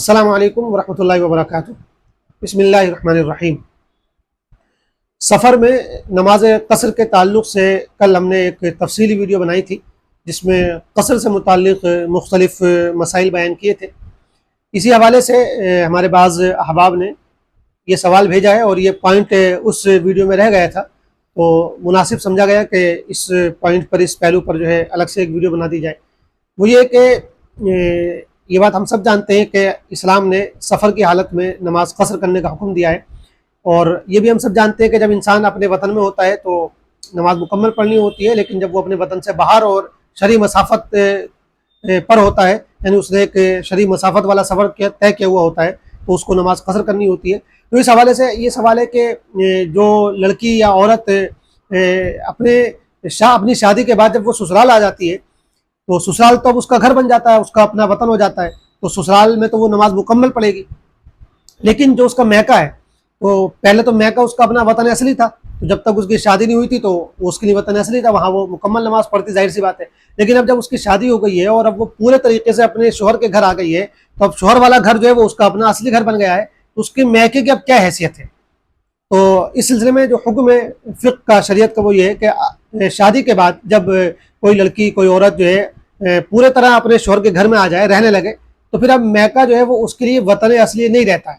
السلام علیکم ورحمۃ اللہ وبرکاتہ۔ بسم اللہ الرحمن الرحیم۔ سفر میں نماز قصر کے تعلق سے کل ہم نے ایک تفصیلی ویڈیو بنائی تھی جس میں قصر سے متعلق مختلف مسائل بیان کیے تھے۔ اسی حوالے سے ہمارے بعض احباب نے یہ سوال بھیجا ہے اور یہ پوائنٹ اس ویڈیو میں رہ گیا تھا، تو مناسب سمجھا گیا کہ اس پوائنٹ پر، اس پہلو پر جو ہے الگ سے ایک ویڈیو بنا دی جائے۔ وہ یہ کہ یہ بات ہم سب جانتے ہیں کہ اسلام نے سفر کی حالت میں نماز قصر کرنے کا حکم دیا ہے، اور یہ بھی ہم سب جانتے ہیں کہ جب انسان اپنے وطن میں ہوتا ہے تو نماز مکمل پڑھنی ہوتی ہے، لیکن جب وہ اپنے وطن سے باہر اور شرعی مسافت پر ہوتا ہے، یعنی اس نے ایک شرعی مسافت والا سفر طے کیا ہوا ہوتا ہے، تو اس کو نماز قصر کرنی ہوتی ہے۔ تو اس حوالے سے یہ سوال ہے کہ جو لڑکی یا عورت اپنی شادی کے بعد جب وہ سسرال آ جاتی ہے تو سسرال تو اب اس کا گھر بن جاتا ہے، اس کا اپنا وطن ہو جاتا ہے، تو سسرال میں تو وہ نماز مکمل پڑے گی۔ لیکن جو اس کا میکہ ہے، تو پہلے تو میکہ اس کا اپنا وطن اصلی تھا، تو جب تک اس کی شادی نہیں ہوئی تھی تو اس کے لیے وطن اصلی تھا، وہاں وہ مکمل نماز پڑھتی، ظاہر سی بات ہے۔ لیکن اب جب اس کی شادی ہو گئی ہے اور اب وہ پورے طریقے سے اپنے شوہر کے گھر آ گئی ہے، تو اب شوہر والا گھر جو ہے وہ اس کا اپنا اصلی گھر بن گیا ہے، تو اس کے میکے کی اب کیا حیثیت ہے؟ تو اس سلسلے میں جو حکم ہے فقہ کا، شریعت کا، وہ یہ ہے کہ شادی کے بعد جب کوئی لڑکی، کوئی عورت جو ہے پورے طرح اپنے شوہر کے گھر میں آ جائے، رہنے لگے، تو پھر اب میکہ جو ہے وہ اس کے لیے وطن اصلی نہیں رہتا ہے،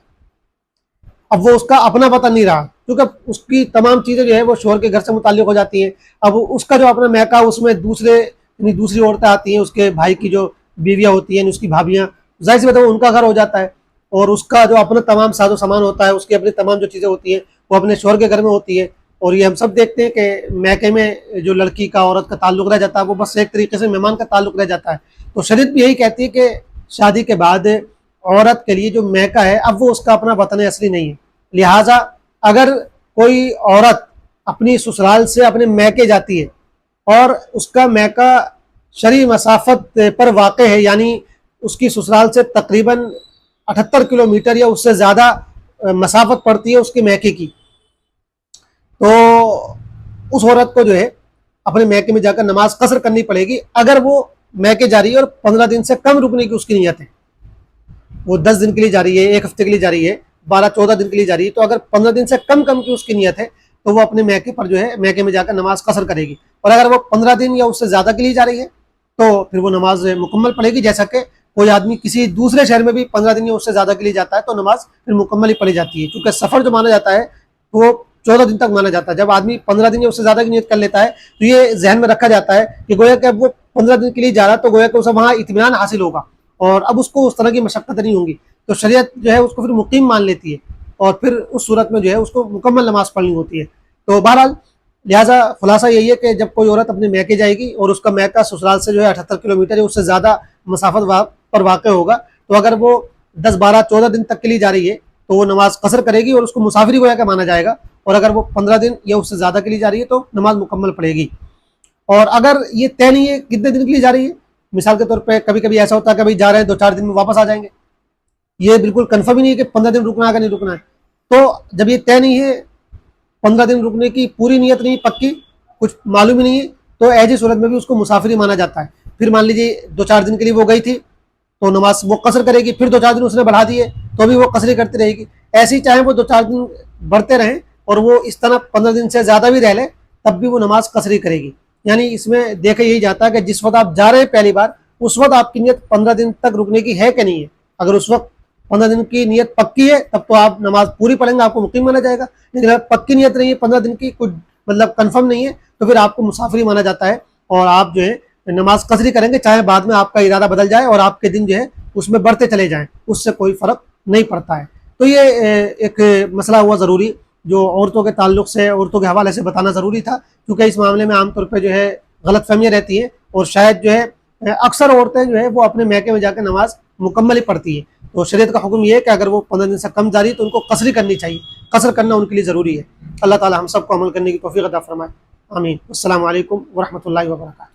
اب وہ اس کا اپنا وطن نہیں رہا، کیونکہ اس کی تمام چیزیں جو ہے وہ شوہر کے گھر سے متعلق ہو جاتی ہیں۔ اب اس کا جو اپنا میکہ، اس میں دوسری عورتیں آتی ہیں، اس کے بھائی کی جو بیویاں ہوتی ہیں، اس کی بھابیاں، ظاہر سی بات ہے ان کا گھر ہو جاتا ہے، اور اس کا جو اپنا تمام ساز و سامان ہوتا ہے، اس کی اپنی تمام جو چیزیں ہوتی ہیں وہ اپنے شوہر کے گھر میں ہوتی ہے۔ اور یہ ہم سب دیکھتے ہیں کہ میکے میں جو لڑکی کا، عورت کا تعلق رہ جاتا ہے وہ بس ایک طریقے سے مہمان کا تعلق رہ جاتا ہے۔ تو شریعت بھی یہی کہتی ہے کہ شادی کے بعد عورت کے لیے جو میکہ ہے اب وہ اس کا اپنا وطن اصلی نہیں ہے، لہٰذا اگر کوئی عورت اپنی سسرال سے اپنے میکے جاتی ہے اور اس کا میکہ شرعی مسافت پر واقع ہے، یعنی اس کی سسرال سے تقریباً 78 کلومیٹر یا اس سے زیادہ مسافت پڑتی ہے اس کے میکے کی، تو اس عورت کو جو ہے اپنے میکے میں جا کر نماز قصر کرنی پڑے گی، اگر وہ میکے جا رہی ہے اور 15 دن سے کم رکنے کی اس کی نیت ہے، وہ 10 دن کے لیے جا رہی ہے، ایک ہفتے کے لیے جا رہی ہے، 12-14 دن کے لیے جا رہی ہے، تو اگر 15 دن سے کم کی اس کی نیت ہے تو وہ اپنے میکے پر جو ہے میکے میں جا کر نماز قصر کرے گی، اور اگر وہ 15 دن یا اس سے زیادہ کے لیے جا رہی ہے تو پھر وہ نماز مکمل پڑے گی۔ جیسا کہ کوئی آدمی کسی دوسرے شہر میں بھی 15 دن یا اس سے زیادہ کے لیے جاتا ہے تو نماز پھر مکمل ہی پڑھی جاتی ہے، کیونکہ سفر جو مانا جاتا ہے وہ 14 دن تک مانا جاتا ہے۔ جب آدمی 15 دن یا اس سے زیادہ کی نیت کر لیتا ہے تو یہ ذہن میں رکھا جاتا ہے کہ گویا کہ اب وہ 15 دن کے لیے جا رہا تو گویا کہ اسے وہاں اطمینان حاصل ہوگا اور اب اس کو اس طرح کی مشقتیں نہیں ہوں گی، تو شریعت جو ہے اس کو پھر مقیم مان لیتی ہے، اور پھر اس صورت میں جو ہے اس کو مکمل نماز پڑھنی ہوتی ہے۔ تو بہرحال لہٰذا خلاصہ یہی ہے کہ جب کوئی عورت اپنے میکے جائے گی اور اس کا میکہ سسرال سے جو ہے 78 کلومیٹر یا اس سے زیادہ مسافت پر واقع ہوگا، تو اگر وہ 10-12-14 دن تک کے لیے جا رہی ہے تو وہ نماز قصر کرے گی اور اس کو مسافری گویا کہ مانا جائے گا، اور اگر وہ 15 دن یا اس سے زیادہ کے لیے جا رہی ہے تو نماز مکمل پڑے گی۔ اور اگر یہ طے نہیں ہے کتنے دن کے لیے جا رہی ہے، مثال کے طور پہ کبھی کبھی ایسا ہوتا ہے کہ بھائی جا رہے ہیں 2-4 دن میں واپس آ جائیں گے، یہ بالکل کنفرم ہی نہیں ہے کہ 15 دن رکنا ہے کہ نہیں رکنا ہے، تو جب یہ طے نہیں ہے، 15 دن رکنے کی پوری نیت نہیں، پکی کچھ معلوم ہی نہیں ہے، تو ایسی صورت میں بھی اس کو مسافری مانا جاتا ہے۔ پھر مان لیجیے 2-4 دن کے لیے وہ گئی تھی تو نماز وہ قصر کرے گی، پھر 2-4 دن اس نے بڑھا دیے تو بھی وہ قصری کرتی رہے گی، ایسے ہی چاہے وہ 2-4 دن بڑھتے رہیں اور وہ اس طرح 15 دن سے زیادہ بھی رہ لے تب بھی وہ نماز قصری کرے گی۔ یعنی اس میں دیکھا یہی جاتا ہے کہ جس وقت آپ جا رہے ہیں پہلی بار، اس وقت آپ کی نیت 15 دن تک رکنے کی ہے کہ نہیں ہے۔ اگر اس وقت 15 دن کی نیت پکی ہے تب تو آپ نماز پوری پڑھیں گے، آپ کو مقیم مانا جائے گا، لیکن اگر پکی نیت نہیں ہے، 15 دن کی کچھ مطلب کنفرم نہیں ہے، تو پھر آپ کو مسافری مانا جاتا ہے اور آپ جو ہے نماز قصری کریں گے، چاہے بعد میں آپ کا ارادہ بدل جائے اور آپ کے دن جو ہے اس میں بڑھتے چلے جائیں، اس سے کوئی فرق نہیں پڑتا ہے۔ تو یہ ایک مسئلہ ہوا ضروری جو عورتوں کے تعلق سے، عورتوں کے حوالے سے بتانا ضروری تھا، کیونکہ اس معاملے میں عام طور پہ جو ہے غلط فہمیاں رہتی ہیں، اور شاید جو ہے اکثر عورتیں جو ہے وہ اپنے میکے میں جا کے نماز مکمل ہی پڑھتی ہیں۔ تو شریعت کا حکم یہ ہے کہ اگر وہ 15 دن سے کم جاری ہے تو ان کو قصری کرنی چاہیے، قصر کرنا ان کے لیے ضروری ہے۔ اللہ تعالی ہم سب کو عمل کرنے کی توفیق عطا فرمائے، آمین۔ السلام علیکم ورحمۃ اللہ وبرکاتہ۔